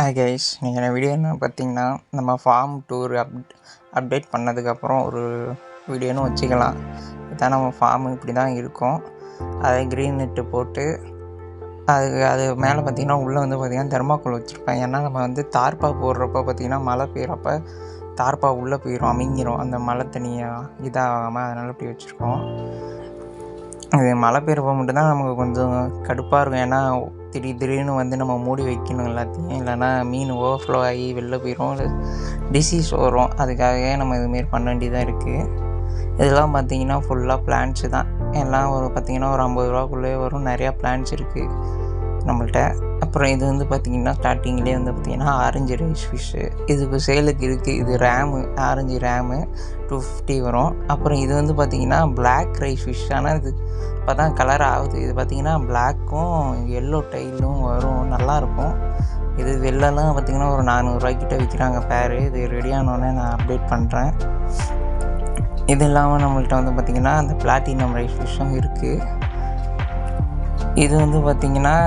Hi guys, நீங்கள் video என்ன பார்த்தீங்கன்னா, நம்ம ஃபார்ம் டூர் அப்டேட் பண்ணதுக்கப்புறம் ஒரு வீடியோன்னு வச்சுக்கலாம். இதான் நம்ம ஃபார்ம் இப்படி தான் இருக்கும். அதை க்ரீன் நெட்டு போட்டு அது மேலே பார்த்திங்கன்னா உள்ளே வந்து பார்த்திங்கன்னா தெர்மாக்கோல் வச்சுருப்பேன். ஏன்னா நம்ம வந்து தார்ப்பா போடுறப்ப பார்த்திங்கன்னா மழை பெய்கிறப்ப தார்ப்பா உள்ளே போயிடும், அமிங்கிடும் அந்த மழை தண்ணியாக இதாகாமல். அதனால் இப்படி வச்சுருக்கோம். இது மழை பெய்கிறப்ப மட்டும்தான் நமக்கு கொஞ்சம் கடுப்பாக இருக்கும். ஏன்னா திடீர்னு வந்து நம்ம மூடி வைக்கணும் எல்லாத்தையும், இல்லைன்னா மீன் ஓவர்ஃப்ளோ ஆகி வெளில போயிடும், டிசீஸ் வரும். அதுக்காகவே நம்ம இதுமாரி பண்ண வேண்டியதாக இருக்குது. இதெல்லாம் பார்த்திங்கன்னா ஃபுல்லாக பிளான்ட்ஸு தான். எல்லாம் பார்த்திங்கன்னா ஒரு 50 ரூபாக்குள்ளே வரும். நிறையா பிளான்ட்ஸ் இருக்குது நம்மள்ட்ட. அப்புறம் இது வந்து பார்த்திங்கன்னா ஸ்டார்டிங்லேயே வந்து பார்த்திங்கன்னா ஆரஞ்சு ரைஸ் ஃபிஷ்ஷு இதுக்கு சேலுக்கு இருக்குது. இது ஆரஞ்சு ரேமு 250 வரும். அப்புறம் இது வந்து பார்த்திங்கன்னா பிளாக் ரைஸ் ஃபிஷ். ஆனால் இது இப்போ தான் கலர் ஆகுது. இது பார்த்திங்கன்னா பிளாக்கும் எல்லோ டைலும் வரும், நல்லாயிருக்கும். இது வெளிலலாம் பார்த்திங்கன்னா ஒரு 400 ரூபாய்க்கிட்ட விற்கிறாங்க பேரு. இது ரெடியானோடனே நான் அப்டேட் பண்ணுறேன். இது இல்லாமல் நம்மள்ட்ட வந்து பார்த்திங்கன்னா அந்த பிளாட்டினம் ரைஸ் ஃபிஷ்ஷும் இருக்குது. இது வந்து பார்த்திங்கன்னா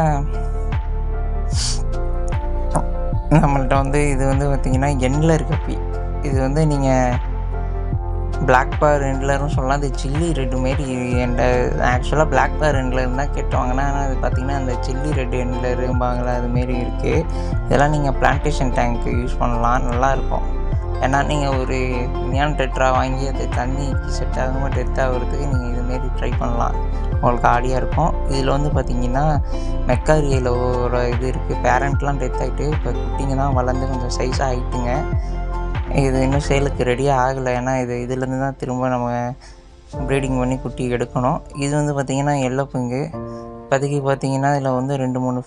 நம்மள்ட்ட வந்து இது வந்து பார்த்திங்கன்னா எண்ட்லர் கப்பி. இது வந்து நீங்கள் பிளாக் பார் எண்ட்லரும் சொல்லலாம். அது சில்லி ரெட்டு மாரி ஆக்சுவலாக பிளாக் பார் எண்ட்லர் தான் கேட்டுவாங்கன்னா, ஆனால் அது பார்த்திங்கன்னா அந்த சில்லி ரெட் எண்ட்லரும்பாங்களா அதுமாரி இருக்குது. இதெல்லாம் நீங்கள் பிளான்டேஷன் டேங்க்கு யூஸ் பண்ணலாம், நல்லாயிருக்கும். ஏன்னா நீங்கள் ஒரு நியான் டெட்ரா வாங்கி அது தண்ணிக்கு செட் ஆகாமல் டெத் ஆகிறதுக்கு நீங்கள் இதுமாரி ட்ரை பண்ணலாம், உங்களுக்கு ஆடியாக இருக்கும். இதில் வந்து பார்த்திங்கன்னா மெக்காரியலோட இது இருக்குது. பேரண்ட்லாம் டெத் ஆகிட்டு இப்போ குட்டிங்க தான் வளர்ந்து கொஞ்சம் சைஸாக ஆகிட்டுங்க. இது இன்னும் சேலுக்கு ரெடியாக ஆகலை. ஏன்னா இதுலேருந்து தான் திரும்ப நம்ம ப்ரீடிங் பண்ணி குட்டி எடுக்கணும். இது வந்து பார்த்திங்கன்னா எல்லோ பிங்கு. இப்போதைக்கு பார்த்திங்கன்னா இதில் வந்து 2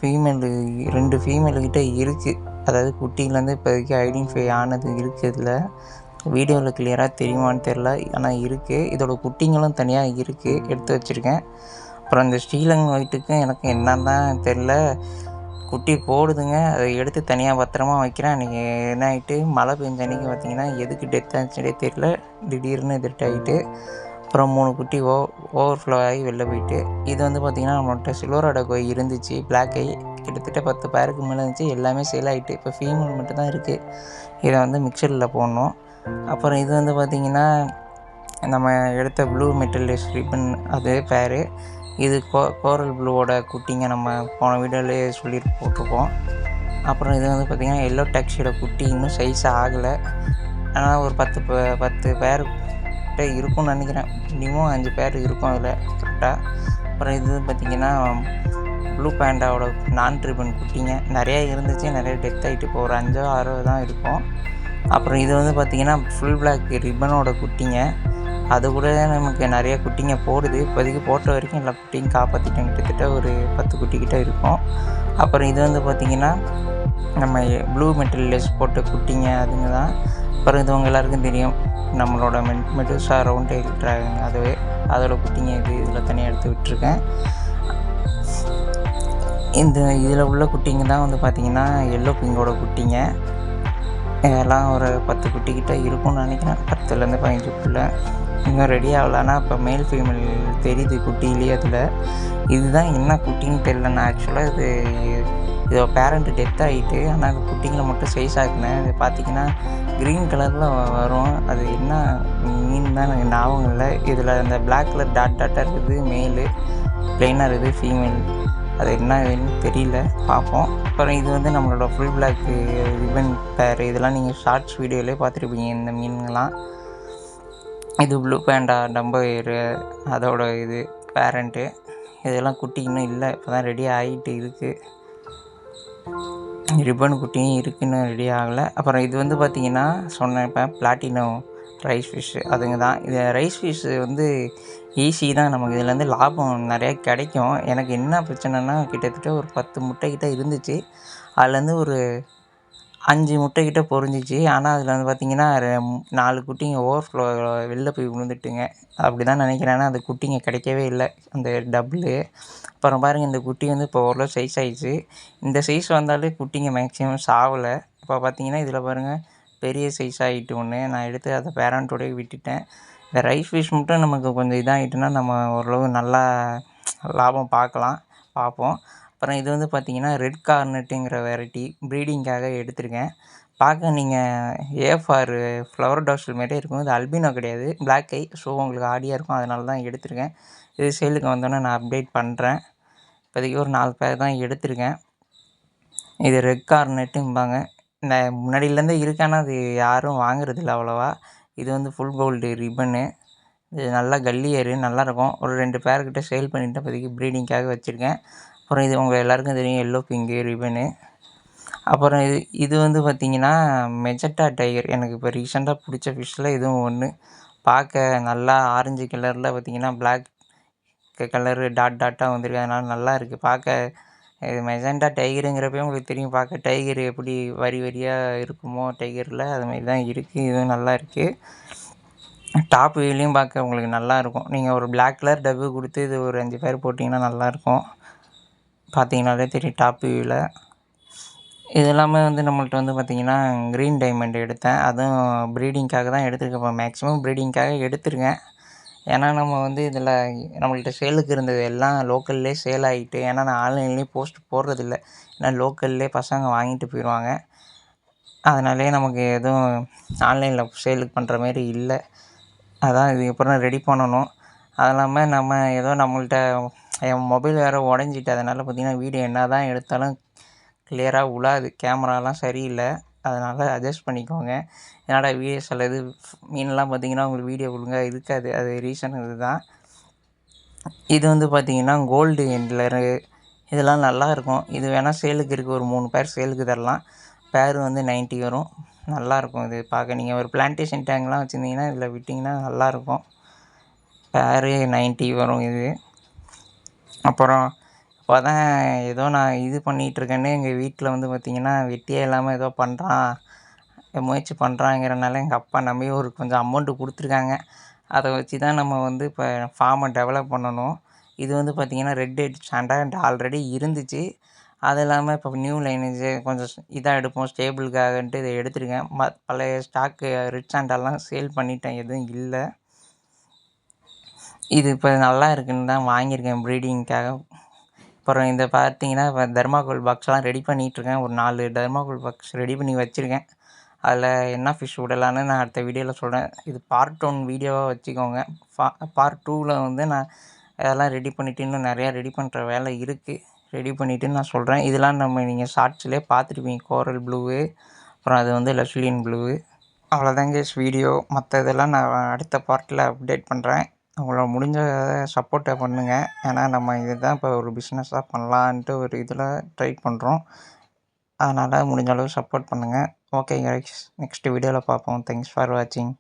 ஃபீமேலுக்கிட்ட இருக்குது. அதாவது குட்டியிலேருந்து இப்போதைக்கு ஐடென்டிஃபை ஆனது இருக்குது. இதில் வீடியோவில் கிளியராக தெரியுமான்னு தெரில, ஆனால் இருக்குது. இதோட குட்டிங்களும் தனியாக இருக்குது, எடுத்து வச்சுருக்கேன். அப்புறம் இந்த ஸ்ரீலங்கன் ஒயிட்டுக்கும் எனக்கு என்னன்னு தெரில, குட்டி போடுதுங்க. அதை எடுத்து தனியாக பத்திரமா வைக்கிறேன். அன்றைக்கி என்ன ஆகிட்டு மழை பெஞ்ச அன்றைக்கி பார்த்திங்கன்னா எதுக்கு டெத் ஆச்சுன்னே தெரில, திடீர்னு டெத் ஆகிட்டு அப்புறம் 3 குட்டி ஓவர்ஃப்ளோ ஆகி வெளில போயிட்டு. இது வந்து பார்த்திங்கன்னா நம்மள்கிட்ட சில்வர் அடகோய் இருந்துச்சு, பிளாக் ஐ கிட்டத்தட்ட 10 பேருக்கு மேலே இருந்துச்சு. எல்லாமே சேல் ஆகிட்டு இப்போ ஃபீமேல் மட்டும் தான் இருக்குது. இதை வந்து மிக்சரில் போடணும். அப்புறம் இது வந்து பார்த்திங்கன்னா நம்ம எடுத்த ப்ளூ மெட்டல்ஸ் ரிப்பன், அது பேர். இது கோரல் ப்ளூவோட குட்டிங்க, நம்ம போன வீடியோலேயே போட்டிருப்போம். அப்புறம் இது வந்து பார்த்திங்கன்னா எல்லோ டாக்ஸியோட குட்டி இன்னும் சைஸ் ஆகலை. ஆனால் ஒரு 10 பேர்கிட்ட இருக்கும்னு நினைக்கிறேன். மினிமம் 5 பேர் இருக்கும் அதில் கரெக்டாக. அப்புறம் இது பார்த்திங்கன்னா ப்ளூ பேண்டாவோட நான் ரிப்பன் குட்டிங்க. நிறையா இருந்துச்சு, நிறைய டெத் ஆகிட்டு இப்போ ஒரு 5 6 தான் இருக்கும். அப்புறம் இது வந்து பார்த்திங்கன்னா ஃபுல் பிளாக் ரிப்பனோட குட்டிங்க. அது கூட நமக்கு நிறைய குட்டிங்க போடுது. இப்போதைக்கு போட்ட வரைக்கும் எல்லா குட்டியும் காப்பாற்றிட்டோம். கிட்டத்தட்ட ஒரு 10 குட்டிக்கிட்ட இருக்கும். அப்புறம் இது வந்து பார்த்திங்கன்னா நம்ம ப்ளூ மெட்டீரியல்ஸ் போட்ட குட்டிங்க, அதுங்க தான். அப்புறம் இது உங்கள் எல்லாருக்கும் தெரியும், நம்மளோட மெடுசா ரவுண்ட் டெயில் ட்ராகன், அதுவே அதோட குட்டிங்க. இதில் தனியாக எடுத்து விட்டுருக்கேன். இதில் உள்ள குட்டிங்க தான் வந்து பார்த்திங்கன்னா எல்லோ பிங்கோட குட்டிங்க. இதெல்லாம் ஒரு 10 குட்டிக்கிட்ட இருக்கும்னு நினைக்கிறேன், 10லேருந்து 15க்குள்ளே. இன்னும் ரெடி ஆகலான்னா இப்போ மேல் ஃபீமேல் தெரியுது குட்டிலேயே. அதில் இதுதான் என்ன குட்டின்னு தெரில. நான் ஆக்சுவலாக இதோட பேரண்ட்டு டெத் ஆகிட்டு, ஆனால் அது குட்டிங்களை மட்டும் சைஸ் ஆகினேன். இது பார்த்திங்கன்னா க்ரீன் கலரில் வரும். அது என்ன மீன் தான் எனக்கு ஞாபகம் இல்லை. இதில் அந்த பிளாக் கலர் டாட்டாக இருக்குது மேலு, ப்ளைனாக இருக்குது ஃபீமேல். அது என்ன இதுன்னு தெரியல, பார்ப்போம். அப்புறம் இது வந்து நம்மளோட ஃபுல் பிளாக் ரிப்பன் பேர். இதெல்லாம் நீங்கள் ஷார்ட்ஸ் வீடியோவிலே பார்த்துருப்பீங்க இந்த மீன்கள்லாம். இது ப்ளூ பேண்டா டம்பர், அதோட இது பேரண்ட்டு. இதெல்லாம் குட்டி இன்னும் இல்லை, இப்போ தான் ரெடி ஆகிட்டு இருக்குது. ரிப்பன் குட்டியும் இருக்குன்னு ரெடி ஆகலை. அப்புறம் இது வந்து பார்த்திங்கன்னா சொன்னேன் இப்போ பிளாட்டினம் ரைஸ் ஃபிஷ்ஷு, அதுங்க தான். இது ரைஸ் ஃபிஷ்ஷு வந்து ஈஸி தான், நமக்கு இதுலேருந்து லாபம் நிறையா கிடைக்கும். எனக்கு என்ன பிரச்சனைனா கிட்டத்தட்ட ஒரு 10 முட்டைக்கிட்ட இருந்துச்சு. அதுலேருந்து ஒரு 5 முட்டைக்கிட்ட பொரிஞ்சிச்சு. ஆனால் அதில் வந்து பார்த்திங்கன்னா 4 குட்டிங்க ஓவர்ஃப்ளோ வெளில போய் விழுந்துட்டுங்க. அப்படி தான் நினைக்கிறேன். ஆனால் அந்த குட்டிங்க கிடைக்கவே இல்லை, அந்த டபுளு. அப்புறம் பாருங்கள், இந்த குட்டி வந்து இப்போ ஓரளவு சைஸ் ஆகிடுச்சு. இந்த சைஸ் வந்தாலே குட்டிங்க மேக்ஸிமம் சாவலை. இப்போ பார்த்திங்கன்னா இதில் பாருங்கள் பெரிய சைஸ் ஆகிட்டு ஒன்று. நான் எடுத்து அதை பேரண்ட்டோடய விட்டுட்டேன். இந்த ரைஸ் ஃபிஷ் மட்டும் நமக்கு கொஞ்சம் இதாகிட்டுனா நம்ம ஓரளவு நல்லா லாபம் பார்ப்போம். அப்புறம் இது வந்து பார்த்தீங்கன்னா, ரெட் கார்னெட்டுங்கிற வெரைட்டி ப்ரீடிங்காக எடுத்திருக்கேன். பார்க்க நீங்கள் ஏஎஃப்ஆர் ஃப்ளவர் டார்சல் மாரியே இருக்கும். இது அல்பினோ கிடையாது. பிளாக் ஐ. ஸோ உங்களுக்கு ஆடியா இருக்கும். அதனால தான் எடுத்திருக்கேன். இது சேலுக்கு வந்தோன்னே நான் அப்டேட் பண்ணுறேன். இப்போதைக்கு ஒரு 4 பேர் தான் எடுத்திருக்கேன். இது ரெட் கார்னெட்டும்பாங்க. இந்த முன்னாடியிலேருந்தே இருக்கு. ஆனால் அது யாரும் வாங்குறதில்ல அவ்வளோவா. இது வந்து ஃபுல் கோல்டு ரிப்பனு. இது நல்லா கல்லியரு நல்லாயிருக்கும். ஒரு 2 பேர்கிட்ட சேல் பண்ணிவிட்டு இப்போதைக்கு ப்ரீடிங்காக வச்சுருக்கேன். அப்புறம் இது உங்கள் எல்லாருக்கும் தெரியும் எல்லோ பிங்கு ரிப்பனு. அப்புறம் இது வந்து பார்த்திங்கன்னா மெஜெண்டா டைகர். எனக்கு இப்போ ரீசெண்டாக பிடிச்ச ஃபிஷ்ஷில் இதுவும் ஒன்று. பார்க்க நல்லா ஆரஞ்சு கலரில் பார்த்திங்கன்னா பிளாக் கலரு டாட்டாக வந்திருக்கு. அதனால் நல்லா இருக்குது பார்க்க. இது மெஜெண்டா டைகருங்கிறப்பவே உங்களுக்கு தெரியும். பார்க்க டைகர் எப்படி வரி வரியாக இருக்குமோ டைகரில், அதுமாரி தான் இருக்குது. இதுவும் நல்லா இருக்குது. டாப் வியூலையும் பார்க்க உங்களுக்கு நல்லாயிருக்கும். நீங்கள் ஒரு பிளாக் கலர் டப்பு கொடுத்து இது ஒரு 5 பேர் போட்டிங்கன்னா நல்லாயிருக்கும். பார்த்தீங்கன்னாலே தெரியும் டாப் வியூவில். இது எல்லாமே வந்து நம்மள்ட்ட வந்து பார்த்திங்கன்னா க்ரீன் டைமண்ட் எடுத்தேன். அதுவும் ப்ரீடிங்காக தான் எடுத்திருக்கேன். இப்போ மேக்ஸிமம் ப்ரீடிங்காக எடுத்திருக்கேன். ஏன்னா நம்ம வந்து இதில் நம்மள்ட்ட சேலுக்கு இருந்தது எல்லாம் லோக்கல்லே சேல் ஆகிட்டு. ஏன்னா நான் ஆன்லைன்லேயும் போஸ்ட் போடுறதில்ல. ஏன்னா லோக்கல்லே பசங்க வாங்கிட்டு போயிடுவாங்க. அதனாலேயே நமக்கு எதுவும் ஆன்லைனில் சேலுக்கு பண்ணுற மாரி இல்லை. அதான் இதுக்கப்புறம் ரெடி பண்ணணும். அது இல்லாமல் நம்ம ஏதோ நம்மள்ட்ட என் மொபைல் வேறு உடஞ்சிட்டு. அதனால் பார்த்திங்கன்னா வீடியோ என்ன தான் எடுத்தாலும் கிளியராக உழாது. கேமராலாம் சரியில்லை. அதனால் அட்ஜஸ்ட் பண்ணிக்கோங்க. என்னடா வீடியோஸில் இது மீன்லாம் பார்த்திங்கன்னா உங்களுக்கு வீடியோ ஒழுங்காக இருக்காது. அது ரீசன் இதுதான். இது வந்து பார்த்திங்கன்னா கோல்டு எண்ட்லரு. இதெல்லாம் நல்லாயிருக்கும். இது வேணால் சேலுக்கு இருக்குது. ஒரு 3 பேர் சேலுக்கு தரலாம். பேர் வந்து 90 வரும். நல்லாயிருக்கும் இது பார்க்க. நீங்கள் ஒரு பிளான்டேஷன் டேங்க்லாம் வச்சுருந்தீங்கன்னா இதில் விட்டிங்கன்னா நல்லாயிருக்கும். பேர் 90 வரும் இது. அப்புறம் இப்போ தான் ஏதோ நான் இது பண்ணிகிட்ருக்கேன்னு எங்கள் வீட்டில் வந்து பார்த்திங்கன்னா வெட்டியே இல்லாமல் ஏதோ பண்ணுறான், முயற்சி பண்ணுறாங்கிறனால எங்கள் அப்பா நம்பி ஒரு கொஞ்சம் அமௌண்ட்டு கொடுத்துருக்காங்க. அதை வச்சு தான் நம்ம வந்து இப்போ ஃபார்மை டெவலப் பண்ணணும். இது வந்து பார்த்திங்கன்னா ரெட் ஹெட் சாண்டா ஆல்ரெடி இருந்துச்சு. அது இல்லாமல் இப்போ நியூ லைனேஜு கொஞ்சம் இதாக எடுப்போம் ஸ்டேபிளுக்காகன்ட்டு இதை எடுத்திருக்கேன். பழைய ஸ்டாக்கு ரெட் சாண்டாலாம் சேல் பண்ணிட்டேன். எதுவும் இல்லை. இது இப்போ நல்லா இருக்குன்னு தான் வாங்கியிருக்கேன் ப்ரீடிங்க்காக. அப்புறம் இந்த பார்த்திங்கன்னா இப்போ தெர்மாக்கோல் பாக்ஸ்லாம் ரெடி பண்ணிகிட்ருக்கேன். ஒரு 4 தெர்மாக்கோல் பாக்ஸ் ரெடி பண்ணி வச்சுருக்கேன். அதில் என்ன ஃபிஷ் விடலான்னு நான் அடுத்த வீடியோவில் சொல்கிறேன். இது பார்ட் 1 வீடியோவாக வச்சுக்கோங்க. பார்ட் 2வில் வந்து நான் அதெல்லாம் ரெடி பண்ணிவிட்டு இன்னும் நிறையா ரெடி பண்ணுற வேலை இருக்குது. ரெடி பண்ணிவிட்டு நான் சொல்கிறேன். இதெல்லாம் நீங்கள் ஷார்ட்ஸ்லேயே பார்த்துருப்பீங்க. கோரல் ப்ளூவு, அப்புறம் அது வந்து லெஸ்லியன் ப்ளூவு. அவ்வளோதாங்க வீடியோ. மற்ற இதெல்லாம் நான் அடுத்த பார்ட்டில் அப்டேட் பண்ணுறேன். உங்களால முடிஞ்ச சப்போர்ட்டை பண்ணுங்கள். ஏன்னா நம்ம இதுதான் இப்போ ஒரு பிஸ்னஸாக பண்ணலான்ட்டு ஒரு இதில் ட்ரை பண்ணுறோம். அதனால் முடிஞ்ச அளவு சப்போர்ட் பண்ணுங்கள். ஓகே கைஸ், நெக்ஸ்ட் வீடியோவில் பார்ப்போம். தேங்க்ஸ் ஃபார் வாட்சிங்.